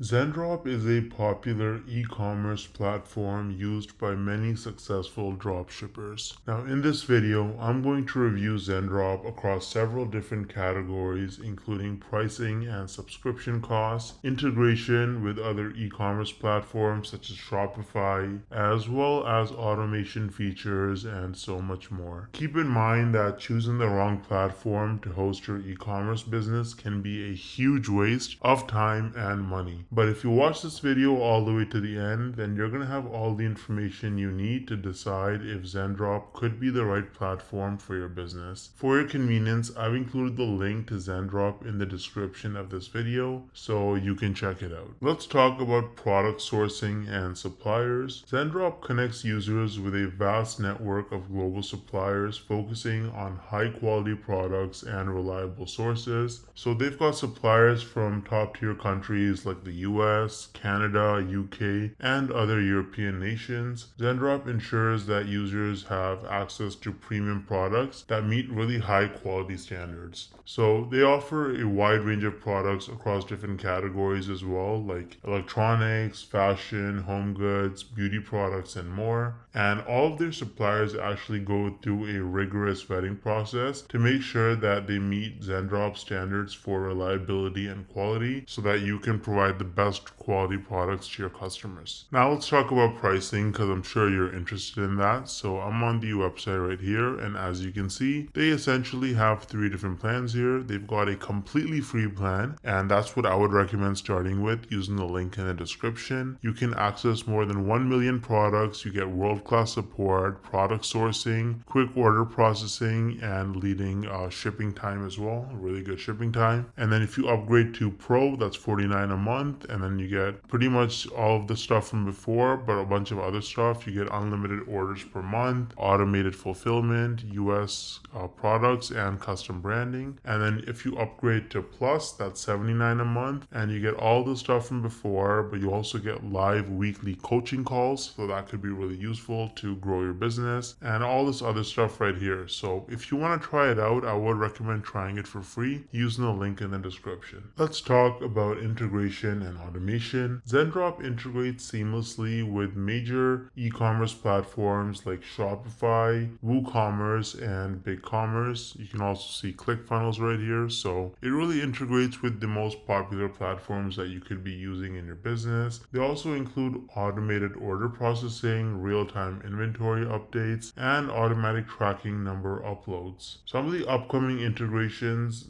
Zendrop is a popular e-commerce platform used by many successful dropshippers. Now in this video, I'm going to review Zendrop across several different categories, including pricing and subscription costs, integration with other e-commerce platforms such as Shopify, as well as automation features and so much more. Keep in mind that choosing the wrong platform to host your e-commerce business can be a huge waste of time and money. But if you watch this video all the way to the end, then you're going to have all the information you need to decide if Zendrop could be the right platform for your business. For your convenience, I've included the link to Zendrop in the description of this video so you can check it out. Let's talk about product sourcing and suppliers. Zendrop connects users with a vast network of global suppliers focusing on high quality products and reliable sources. So they've got suppliers from top tier countries like the US, Canada, UK, and other European nations. Zendrop ensures that users have access to premium products that meet really high quality standards. So they offer a wide range of products across different categories as well, like electronics, fashion, home goods, beauty products, and more. And all of their suppliers actually go through a rigorous vetting process to make sure that they meet Zendrop standards for reliability and quality so that you can provide the best quality products to your customers. Now let's talk about pricing because I'm sure you're interested in that. So I'm on the website right here, and as you can see, they essentially have three different plans here. They've got a completely free plan, and that's what I would recommend starting with using the link in the description. You can access more than 1 million products, you get world-class support, product sourcing, quick order processing, and leading shipping time as well, really good shipping time. And then if you upgrade to Pro, that's $49 a month, and then you get pretty much all of the stuff from before, but a bunch of other stuff. You get unlimited orders per month, automated fulfillment, US products, and custom branding. And then if you upgrade to Plus, that's $79 a month, and you get all the stuff from before, but you also get live weekly coaching calls, so that could be really useful to grow your business, and all this other stuff right here. So if you want to try it out, I would recommend trying it for free using the link in the description. Let's talk about integration and automation. Zendrop integrates seamlessly with major e-commerce platforms like Shopify, WooCommerce, and BigCommerce. You can also see ClickFunnels right here. So it really integrates with the most popular platforms that you could be using in your business. They also include automated order processing, real-time inventory updates, and automatic tracking number uploads. Some of the upcoming integrations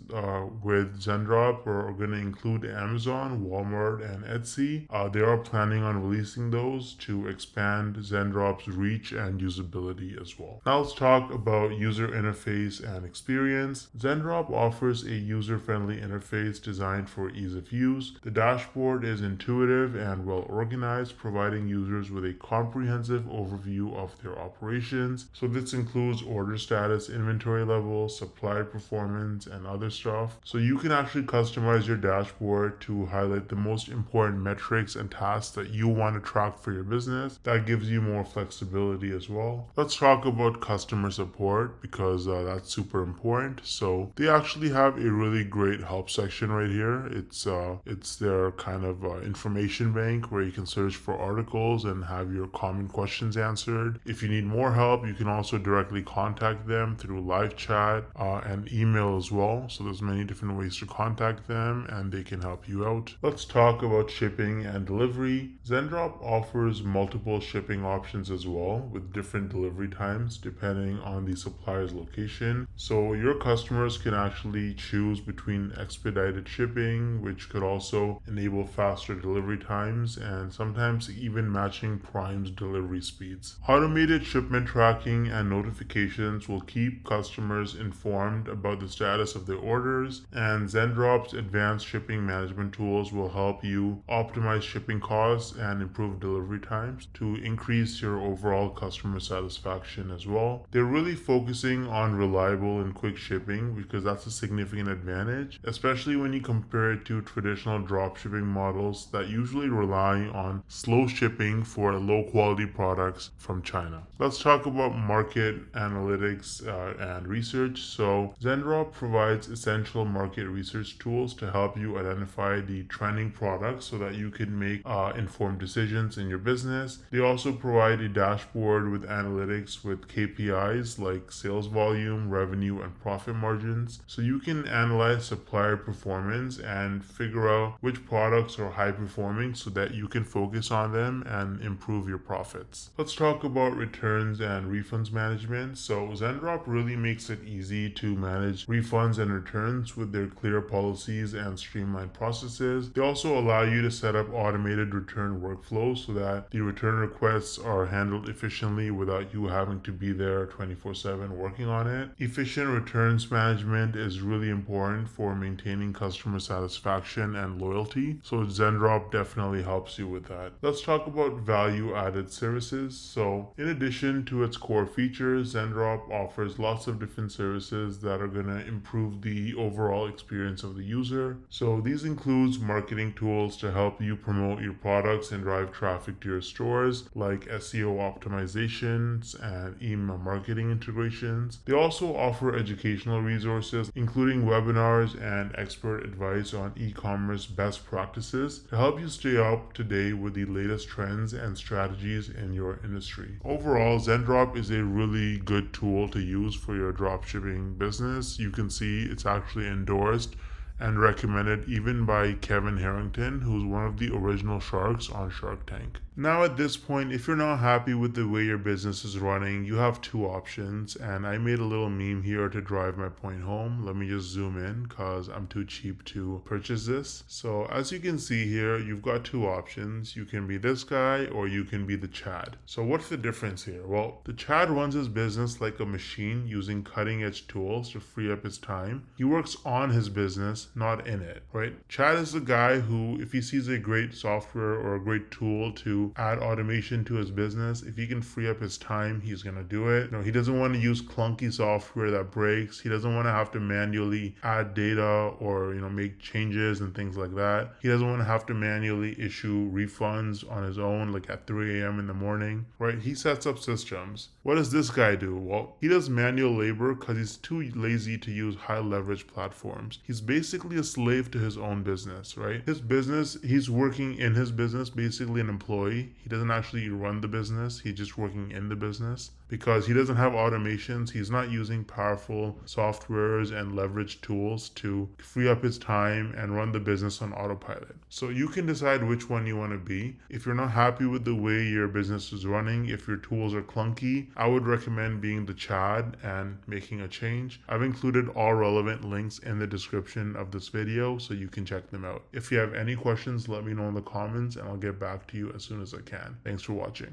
with Zendrop are going to include Amazon, Walmart, and Etsy. They are planning on releasing those to expand Zendrop's reach and usability as well. Now let's talk about user interface and experience. Zendrop offers a user-friendly interface designed for ease of use. The dashboard is intuitive and well organized, providing users with a comprehensive overview of their operations. So this includes order status, inventory levels, supply performance, and other stuff. So you can actually customize your dashboard to highlight the most important metrics and tasks that you want to track for your business. That gives you more flexibility as well. Let's talk about customer support because that's super important. So they actually have a really great help section right here. It's their kind of information bank where you can search for articles and have your common questions answered. If you need more help, you can also directly contact them through live chat and email as well. So there's many different ways to contact them and they can help you out. Let's talk about shipping and delivery. Zendrop offers multiple shipping options as well with different delivery times depending on the supplier's location. So your customers can actually choose between expedited shipping, which could also enable faster delivery times and sometimes even matching Prime's delivery speeds. Automated shipment tracking and notifications will keep customers informed about the status of their orders, and Zendrop's advanced shipping management tools will help you optimize shipping costs and improve delivery times to increase your overall customer satisfaction as well. They're really focusing on reliable and quick shipping because that's a significant advantage, especially when you compare it to traditional dropshipping models that usually rely on slow shipping for low quality products from China. Let's talk about market analytics and research. So Zendrop provides essential market research tools to help you identify the trending products so that you can make informed decisions in your business. They also provide a dashboard with analytics with KPIs like sales volume, revenue, and profit margins. So you can analyze supplier performance and figure out which products are high performing so that you can focus on them and improve your profits. Let's talk about returns and refunds management. So Zendrop really makes it easy to manage refunds and returns with their clear policies and streamlined processes. They also allow you to set up automated return workflows so that the return requests are handled efficiently without you having to be there 24/7 working on it. Efficient returns management is really important for maintaining customer satisfaction and loyalty, so Zendrop definitely helps you with that. Let's talk about value-added services. So in addition to its core features, Zendrop offers lots of different services that are going to improve the overall experience of the user. So these includes marketing tools to help you promote your products and drive traffic to your stores, like SEO optimizations and email marketing integrations. They also offer educational resources, including webinars and expert advice on e-commerce best practices to help you stay up to date with the latest trends and strategies in your industry. Overall, Zendrop is a really good tool to use for your dropshipping business. You can see it's actually endorsed and recommended even by Kevin Harrington, who's one of the original sharks on Shark Tank. Now at this point, if you're not happy with the way your business is running, you have two options, and I made a little meme here to drive my point home. Let me just zoom in because I'm too cheap to purchase this. So as you can see here, you've got two options. You can be this guy or you can be the Chad. So what's the difference here? Well, the Chad runs his business like a machine using cutting edge tools to free up his time. He works on his business, not in it, right? Chad is the guy who, if he sees a great software or a great tool to add automation to his business, if he can free up his time, he's gonna do it. He doesn't want to use clunky software that breaks. He doesn't want to have to manually add data or make changes and things like that. He doesn't want to have to manually issue refunds on his own, like at 3 a.m. in the morning, right? He sets up systems. What does this guy do? Well, he does manual labor because he's too lazy to use high leverage platforms. He's basically a slave to his own business, right? His business, he's working in his business, basically an employee. He doesn't actually run the business. He's just working in the business because he doesn't have automations. He's not using powerful softwares and leverage tools to free up his time and run the business on autopilot. So you can decide which one you want to be. If you're not happy with the way your business is running, if your tools are clunky, I would recommend being the Chad and making a change. I've included all relevant links in the description of this video so you can check them out. If you have any questions, let me know in the comments and I'll get back to you as soon as I can. Thanks for watching.